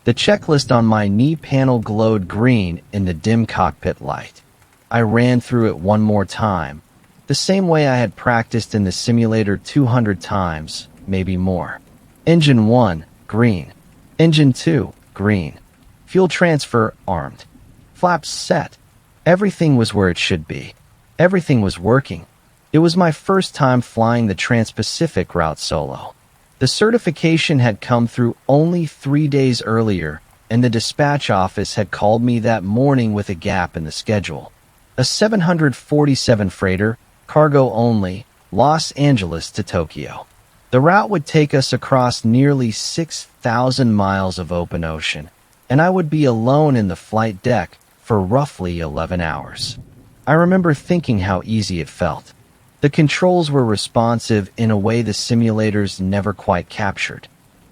The checklist on my knee panel glowed green in the dim cockpit light. I ran through it one more time, the same way I had practiced in the simulator 200 times, maybe more. Engine 1, green. Engine 2, green. Fuel transfer, armed. Flaps set. Everything was where it should be. Everything was working. It was my first time flying the Trans-Pacific route solo. The certification had come through only 3 days earlier, and the dispatch office had called me that morning with a gap in the schedule. A 747 freighter, cargo only, Los Angeles to Tokyo. The route would take us across nearly 6,000 miles of open ocean, and I would be alone in the flight deck for roughly 11 hours. I remember thinking how easy it felt. The controls were responsive in a way the simulators never quite captured.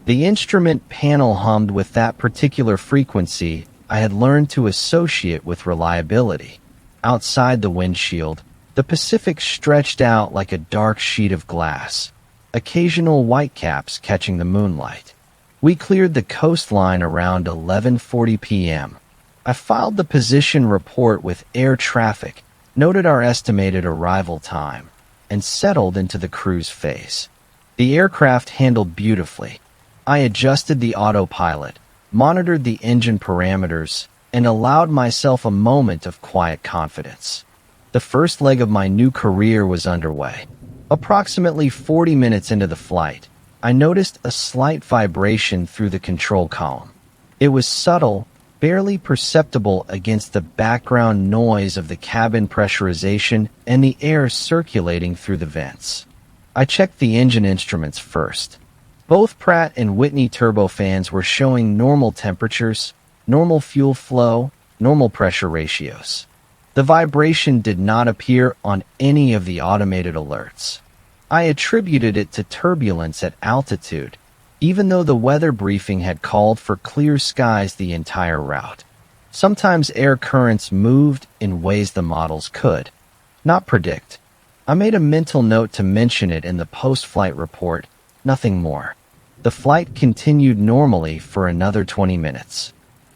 The instrument panel hummed with that particular frequency I had learned to associate with reliability. Outside the windshield, the Pacific stretched out like a dark sheet of glass, occasional whitecaps catching the moonlight. We cleared the coastline around 11:40 p.m. I filed the position report with air traffic, noted our estimated arrival time, and settled into the cruise phase. The aircraft handled beautifully. I adjusted the autopilot, monitored the engine parameters, and allowed myself a moment of quiet confidence. The first leg of my new career was underway. Approximately 40 minutes into the flight, I noticed a slight vibration through the control column. It was subtle, barely perceptible against the background noise of the cabin pressurization and the air circulating through the vents. I checked the engine instruments first. Both Pratt and Whitney turbofans were showing normal temperatures, normal fuel flow, normal pressure ratios. The vibration did not appear on any of the automated alerts. I attributed it to turbulence at altitude, even though the weather briefing had called for clear skies the entire route. Sometimes air currents moved in ways the models could not predict. I made a mental note to mention it in the post-flight report, nothing more. The flight continued normally for another 20 minutes.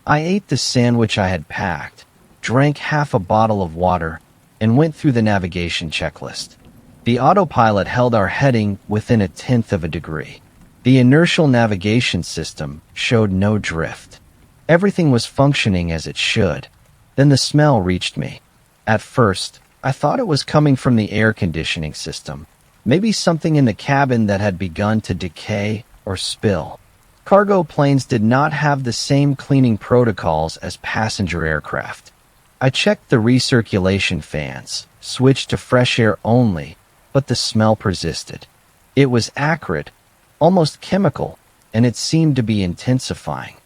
I ate the sandwich I had packed, drank half a bottle of water, and went through the navigation checklist. The autopilot held our heading within 1/10 of a degree. The inertial navigation system showed no drift. Everything was functioning as it should. Then the smell reached me. At first, I thought it was coming from the air conditioning system, maybe something in the cabin that had begun to decay or spill. Cargo planes did not have the same cleaning protocols as passenger aircraft. I checked the recirculation fans, switched to fresh air only, but the smell persisted. It was acrid, almost chemical, and it seemed to be intensifying.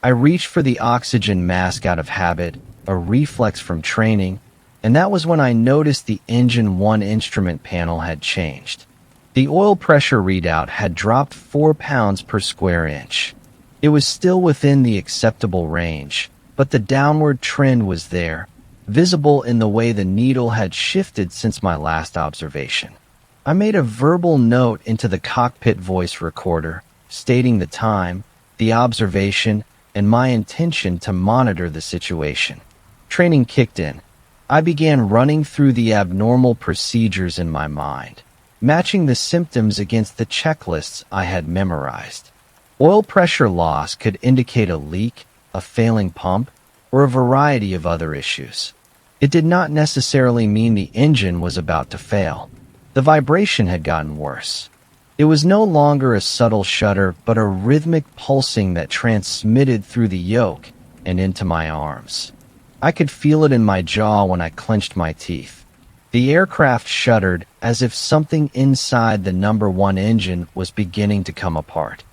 I reached for the oxygen mask out of habit, a reflex from training, and that was when I noticed the Engine 1 instrument panel had changed. The oil pressure readout had dropped 4 pounds per square inch. It was still within the acceptable range, but the downward trend was there, visible in the way the needle had shifted since my last observation. I made a verbal note into the cockpit voice recorder, stating the time, the observation, and my intention to monitor the situation. Training kicked in. I began running through the abnormal procedures in my mind, matching the symptoms against the checklists I had memorized. Oil pressure loss could indicate a leak, a failing pump, or a variety of other issues. It did not necessarily mean the engine was about to fail. The vibration had gotten worse. It was no longer a subtle shudder, but a rhythmic pulsing that transmitted through the yoke and into my arms. I could feel it in my jaw when I clenched my teeth. The aircraft shuddered as if something inside the number 1 engine was beginning to come apart.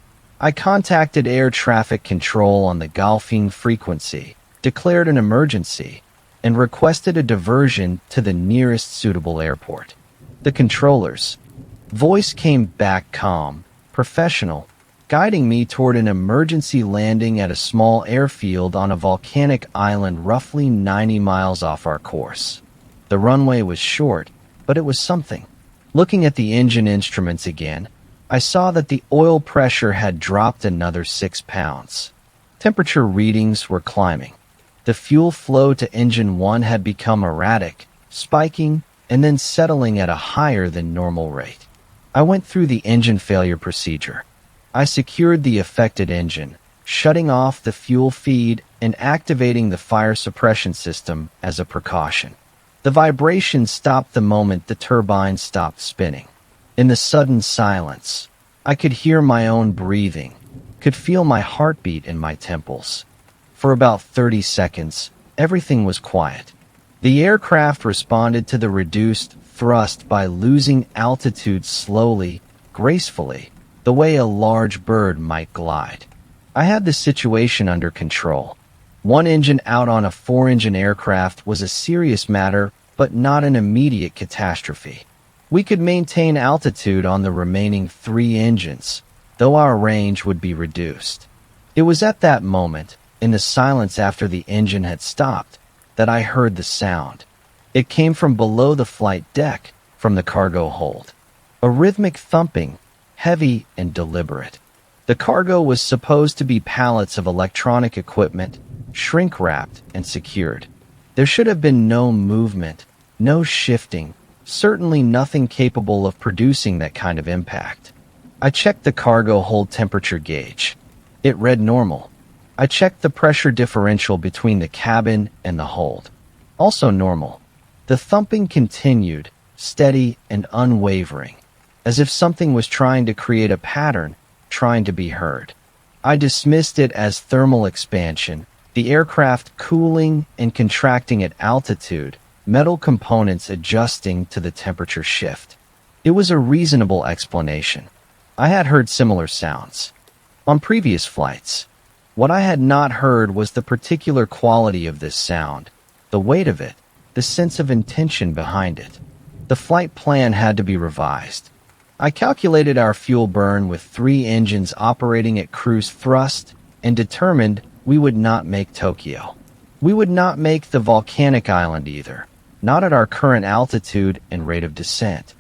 I contacted air traffic control on the Golfing frequency, declared an emergency, and requested a diversion to the nearest suitable airport. The controller's voice came back calm, professional, guiding me toward an emergency landing at a small airfield on a volcanic island roughly 90 miles off our course. The runway was short, but it was something. Looking at the engine instruments again, I saw that the oil pressure had dropped another 6 pounds. Temperature readings were climbing. The fuel flow to engine 1 had become erratic, spiking and then settling at a higher than normal rate. I went through the engine failure procedure. I secured the affected engine, shutting off the fuel feed and activating the fire suppression system as a precaution. The vibration stopped the moment the turbine stopped spinning. In the sudden silence, I could hear my own breathing, could feel my heartbeat in my temples. For about 30 seconds, everything was quiet. The aircraft responded to the reduced thrust by losing altitude slowly, gracefully, the way a large bird might glide. I had the situation under control. One engine out on a 4-engine aircraft was a serious matter, but not an immediate catastrophe. We could maintain altitude on the remaining 3 engines, though our range would be reduced. It was at that moment, in the silence after the engine had stopped, that I heard the sound. It came from below the flight deck, from the cargo hold. A rhythmic thumping, heavy and deliberate. The cargo was supposed to be pallets of electronic equipment, shrink-wrapped and secured. There should have been no movement, no shifting, certainly nothing capable of producing that kind of impact. I checked the cargo hold temperature gauge. It read normal. I checked the pressure differential between the cabin and the hold. Also normal. The thumping continued, steady and unwavering, as if something was trying to create a pattern, trying to be heard. I dismissed it as thermal expansion, the aircraft cooling and contracting at altitude, metal components adjusting to the temperature shift. It was a reasonable explanation. I had heard similar sounds on previous flights. What I had not heard was the particular quality of this sound, the weight of it, the sense of intention behind it. The flight plan had to be revised. I calculated our fuel burn with 3 engines operating at cruise thrust and determined we would not make Tokyo. We would not make the volcanic island either, not at our current altitude and rate of descent.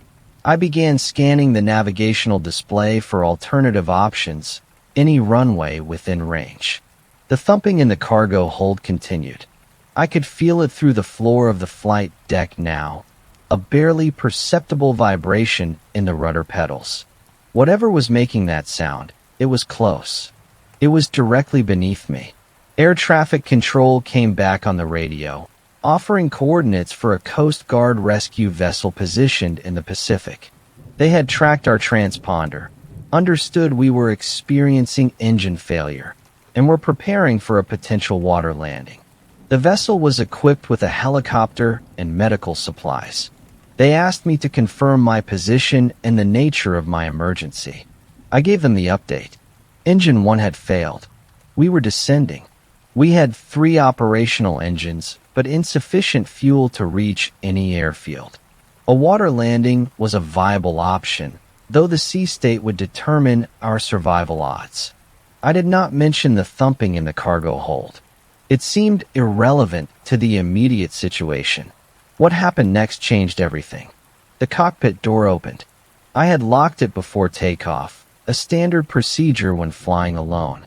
I began scanning the navigational display for alternative options, any runway within range. The thumping in the cargo hold continued. I could feel it through the floor of the flight deck now, a barely perceptible vibration in the rudder pedals. Whatever was making that sound, it was close. It was directly beneath me. Air traffic control came back on the radio, offering coordinates for a Coast Guard rescue vessel positioned in the Pacific. They had tracked our transponder, understood we were experiencing engine failure, and were preparing for a potential water landing. The vessel was equipped with a helicopter and medical supplies. They asked me to confirm my position and the nature of my emergency. I gave them the update. Engine 1 had failed. We were descending. We had 3 operational engines, but insufficient fuel to reach any airfield. A water landing was a viable option, though the sea state would determine our survival odds. I did not mention the thumping in the cargo hold. It seemed irrelevant to the immediate situation. What happened next changed everything. The cockpit door opened. I had locked it before takeoff, a standard procedure when flying alone.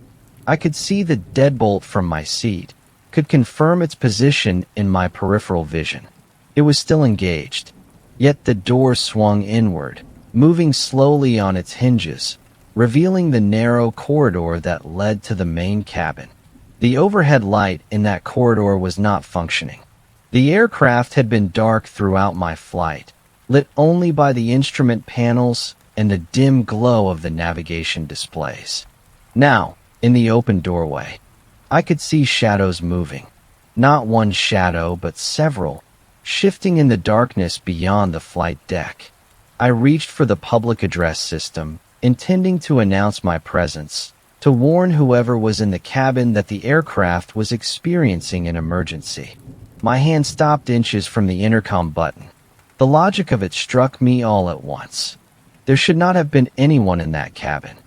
I could see the deadbolt from my seat, could confirm its position in my peripheral vision. It was still engaged. Yet the door swung inward, moving slowly on its hinges, revealing the narrow corridor that led to the main cabin. The overhead light in that corridor was not functioning. The aircraft had been dark throughout my flight, lit only by the instrument panels and the dim glow of the navigation displays. Now, in the open doorway, I could see shadows moving. Not one shadow, but several, shifting in the darkness beyond the flight deck. I reached for the public address system, intending to announce my presence, to warn whoever was in the cabin that the aircraft was experiencing an emergency. My hand stopped inches from the intercom button. The logic of it struck me all at once. There should not have been anyone in that cabin.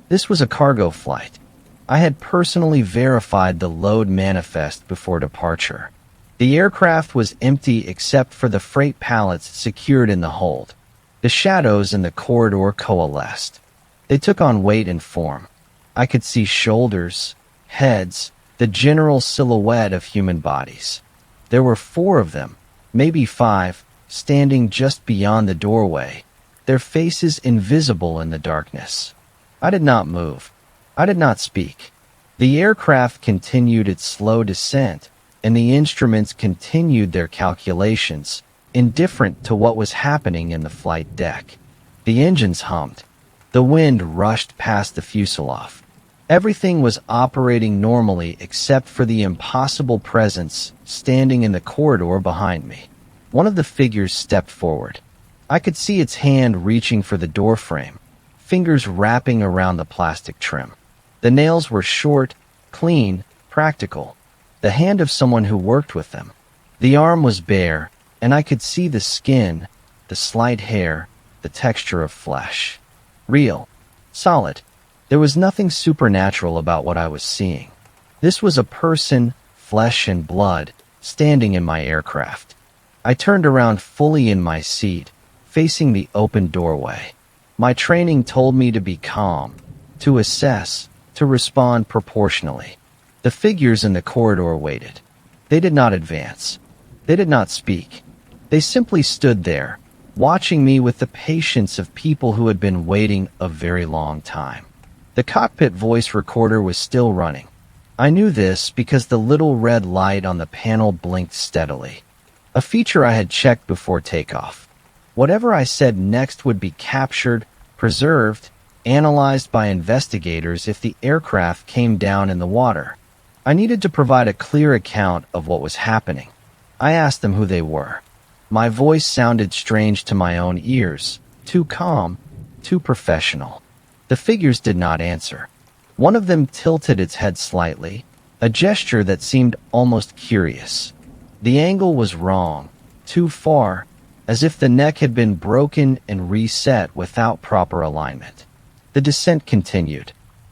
This was a cargo flight. I had personally verified the load manifest before departure. The aircraft was empty except for the freight pallets secured in the hold. The shadows in the corridor coalesced. They took on weight and form. I could see shoulders, heads, the general silhouette of human bodies. There were 4 of them, maybe 5, standing just beyond the doorway, their faces invisible in the darkness. I did not move. I did not speak. The aircraft continued its slow descent, and the instruments continued their calculations, indifferent to what was happening in the flight deck. The engines hummed. The wind rushed past the fuselage. Everything was operating normally except for the impossible presence standing in the corridor behind me. One of the figures stepped forward. I could see its hand reaching for the doorframe, fingers wrapping around the plastic trim. The nails were short, clean, practical, the hand of someone who worked with them. The arm was bare, and I could see the skin, the slight hair, the texture of flesh. Real. Solid. There was nothing supernatural about what I was seeing. This was a person, flesh and blood, standing in my aircraft. I turned around fully in my seat, facing the open doorway. My training told me to be calm, to assess, to respond proportionally. The figures in the corridor waited. They did not advance. They did not speak. They simply stood there, watching me with the patience of people who had been waiting a very long time. The cockpit voice recorder was still running. I knew this because the little red light on the panel blinked steadily, a feature I had checked before takeoff. Whatever I said next would be captured, preserved, analyzed by investigators if the aircraft came down in the water. I needed to provide a clear account of what was happening. I asked them who they were. My voice sounded strange to my own ears, too calm, too professional. The figures did not answer. One of them tilted its head slightly, a gesture that seemed almost curious. The angle was wrong, too far, as if the neck had been broken and reset without proper alignment. The descent continued.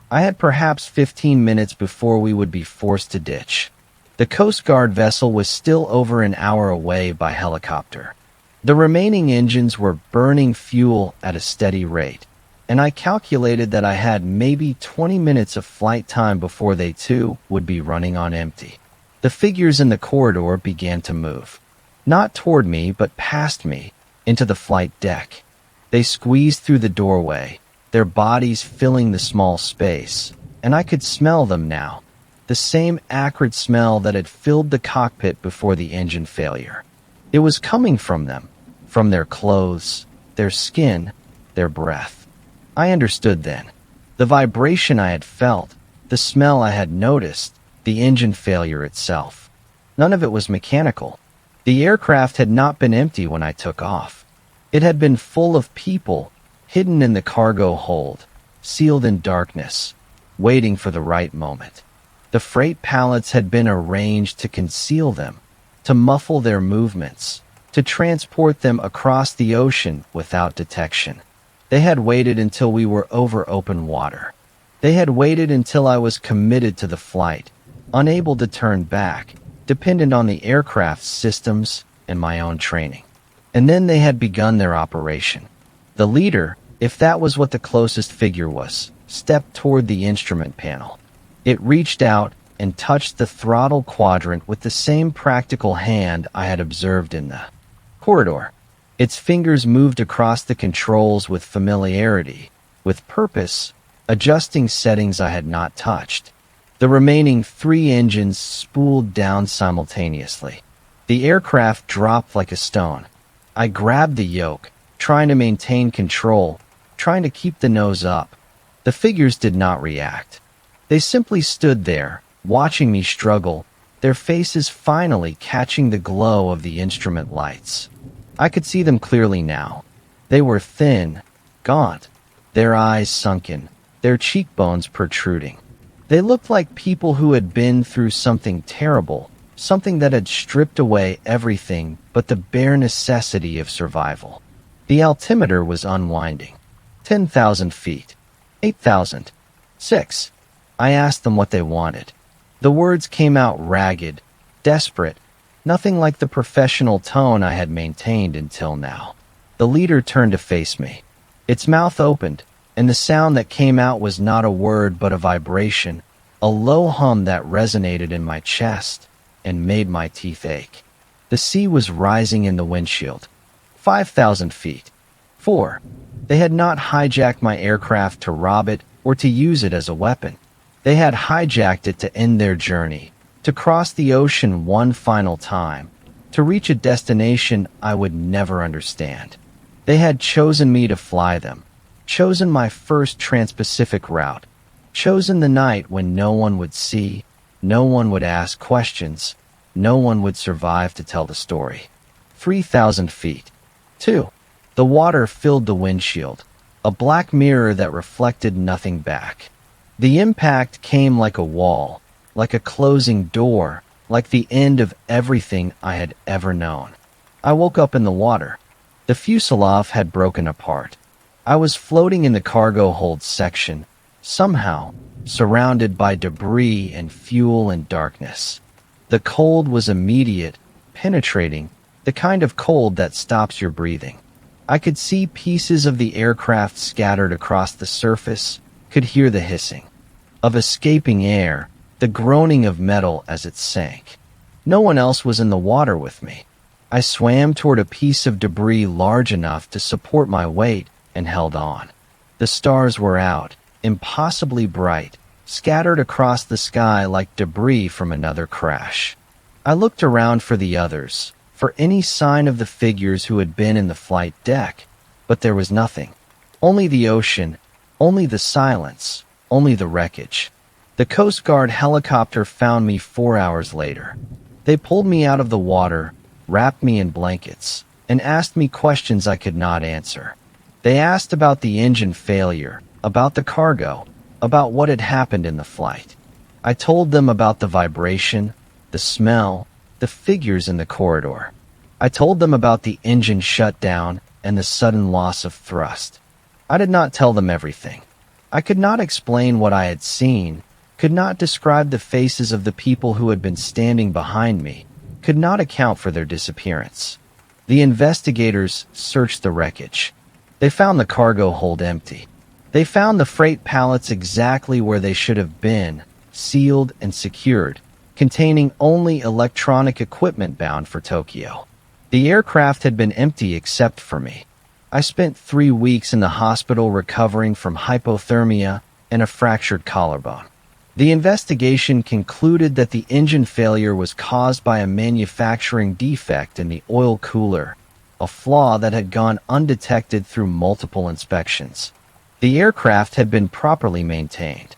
I had perhaps 15 minutes before we would be forced to ditch. The Coast Guard vessel was still over an hour away by helicopter. The remaining engines were burning fuel at a steady rate, and I calculated that I had maybe 20 minutes of flight time before they too would be running on empty. The figures in the corridor began to move. Not toward me, but past me, into the flight deck. They squeezed through the doorway, their bodies filling the small space, and I could smell them now. The same acrid smell that had filled the cockpit before the engine failure. It was coming from them, from their clothes, their skin, their breath. I understood then. The vibration I had felt, the smell I had noticed, the engine failure itself. None of it was mechanical. The aircraft had not been empty when I took off. It had been full of people, hidden in the cargo hold, sealed in darkness, waiting for the right moment. The freight pallets had been arranged to conceal them, to muffle their movements, to transport them across the ocean without detection. They had waited until we were over open water. They had waited until I was committed to the flight, unable to turn back, dependent on the aircraft's systems and my own training. And then they had begun their operation. The leader, if that was what the closest figure was, stepped toward the instrument panel. It reached out and touched the throttle quadrant with the same practical hand I had observed in the corridor. Its fingers moved across the controls with familiarity, with purpose, adjusting settings I had not touched. The remaining 3 engines spooled down simultaneously. The aircraft dropped like a stone. I grabbed the yoke, trying to maintain control, trying to keep the nose up. The figures did not react. They simply stood there, watching me struggle, their faces finally catching the glow of the instrument lights. I could see them clearly now. They were thin, gaunt, their eyes sunken, their cheekbones protruding. They looked like people who had been through something terrible, something that had stripped away everything but the bare necessity of survival. The altimeter was unwinding. 10,000 feet. 8,000. 6. I asked them what they wanted. The words came out ragged, desperate, nothing like the professional tone I had maintained until now. The leader turned to face me. Its mouth opened, and the sound that came out was not a word but a vibration, a low hum that resonated in my chest and made my teeth ache. The sea was rising in the windshield. 5,000 feet. 4. They had not hijacked my aircraft to rob it or to use it as a weapon. They had hijacked it to end their journey, to cross the ocean one final time, to reach a destination I would never understand. They had chosen me to fly them, chosen my first trans-Pacific route, chosen the night when no one would see, no one would ask questions, no one would survive to tell the story. 3,000 feet. 2. The water filled the windshield, a black mirror that reflected nothing back. The impact came like a wall, like a closing door, like the end of everything I had ever known. I woke up in the water. The fuselage had broken apart. I was floating in the cargo hold section, somehow surrounded by debris and fuel and darkness. The cold was immediate, penetrating, the kind of cold that stops your breathing. I could see pieces of the aircraft scattered across the surface, could hear the hissing of escaping air, the groaning of metal as it sank. No one else was in the water with me. I swam toward a piece of debris large enough to support my weight and held on. The stars were out, impossibly bright, scattered across the sky like debris from another crash. I looked around for the others, for any sign of the figures who had been in the flight deck, but there was nothing. Only the ocean, only the silence, only the wreckage. The Coast Guard helicopter found me 4 hours later. They pulled me out of the water, wrapped me in blankets, and asked me questions I could not answer. They asked about the engine failure, about the cargo, about what had happened in the flight. I told them about the vibration, the smell, the figures in the corridor. I told them about the engine shutdown and the sudden loss of thrust. I did not tell them everything. I could not explain what I had seen, could not describe the faces of the people who had been standing behind me, could not account for their disappearance. The investigators searched the wreckage. They found the cargo hold empty. They found the freight pallets exactly where they should have been, sealed and secured, containing only electronic equipment bound for Tokyo. The aircraft had been empty except for me. I spent 3 weeks in the hospital recovering from hypothermia and a fractured collarbone. The investigation concluded that the engine failure was caused by a manufacturing defect in the oil cooler, a flaw that had gone undetected through multiple inspections. The aircraft had been properly maintained.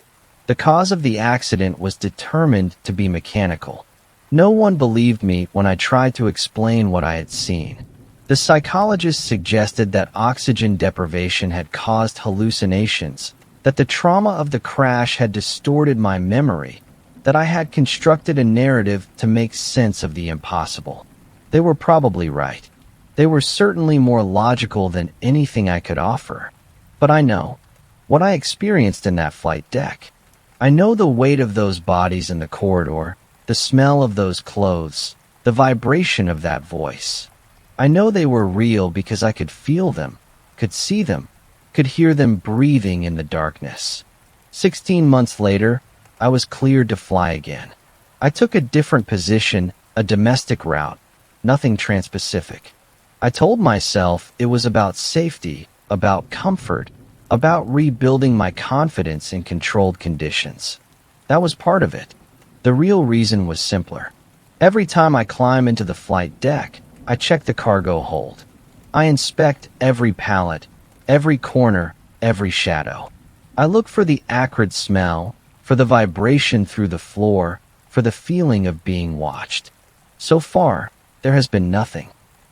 The cause of the accident was determined to be mechanical. No one believed me when I tried to explain what I had seen. The psychologist suggested that oxygen deprivation had caused hallucinations, that the trauma of the crash had distorted my memory, that I had constructed a narrative to make sense of the impossible. They were probably right. They were certainly more logical than anything I could offer. But I know what I experienced in that flight deck. I know the weight of those bodies in the corridor, the smell of those clothes, the vibration of that voice. I know they were real because I could feel them, could see them, could hear them breathing in the darkness. 16 months later, I was cleared to fly again. I took a different position, a domestic route, nothing trans-Pacific. I told myself it was about safety, about comfort, about rebuilding my confidence in controlled conditions. That was part of it. The real reason was simpler. Every time I climb into the flight deck, I check the cargo hold. I inspect every pallet, every corner, every shadow. I look for the acrid smell, for the vibration through the floor, for the feeling of being watched. So far, there has been nothing.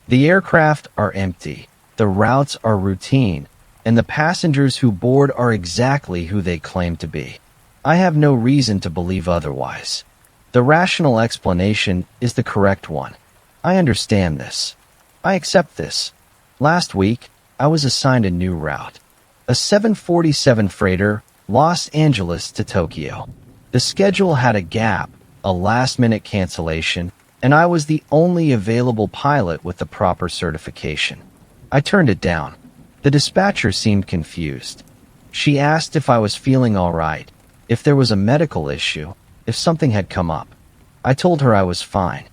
The aircraft are empty, the routes are routine, and the passengers who board are exactly who they claim to be. I have no reason to believe otherwise. The rational explanation is the correct one. I understand this. I accept this. Last week, I was assigned a new route. A 747 freighter, Los Angeles to Tokyo. The schedule had a gap, a last-minute cancellation, and I was the only available pilot with the proper certification. I turned it down. The dispatcher seemed confused. She asked if I was feeling all right, if there was a medical issue, if something had come up. I told her I was fine.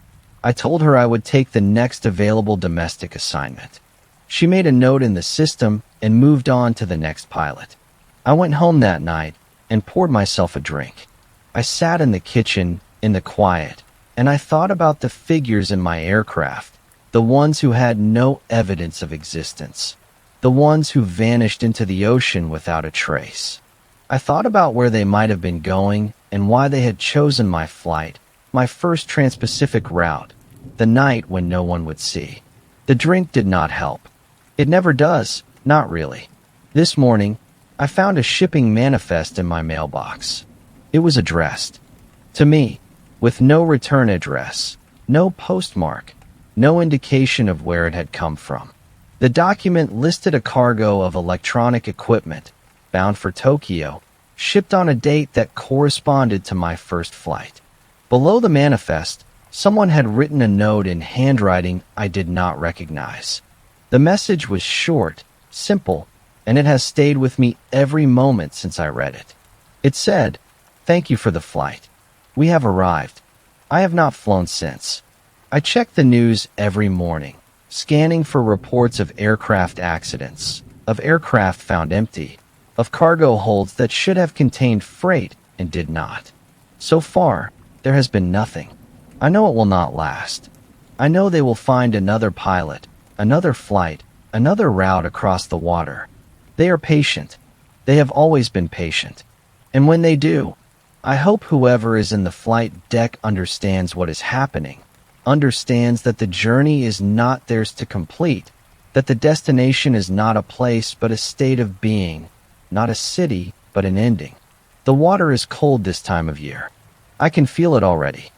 I told her I would take the next available domestic assignment. She made a note in the system and moved on to the next pilot. I went home that night and poured myself a drink. I sat in the kitchen in the quiet, and I thought about the figures in my aircraft, the ones who had no evidence of existence, the ones who vanished into the ocean without a trace. I thought about where they might have been going and why they had chosen my flight, my first trans-Pacific route, the night when no one would see. The drink did not help. It never does, not really. This morning, I found a shipping manifest in my mailbox. It was addressed to me, with no return address, no postmark, no indication of where it had come from. The document listed a cargo of electronic equipment, bound for Tokyo, shipped on a date that corresponded to my first flight. Below the manifest, someone had written a note in handwriting I did not recognize. The message was short, simple, and it has stayed with me every moment since I read it. It said, "Thank you for the flight. We have arrived. I have not flown since." I check the news every morning, scanning for reports of aircraft accidents, of aircraft found empty, of cargo holds that should have contained freight and did not. So far, there has been nothing. I know it will not last. I know they will find another pilot, another flight, another route across the water. They are patient. They have always been patient. And when they do, I hope whoever is in the flight deck understands what is happening, understands that the journey is not theirs to complete, that the destination is not a place but a state of being, not a city but an ending. The water is cold this time of year. I can feel it already.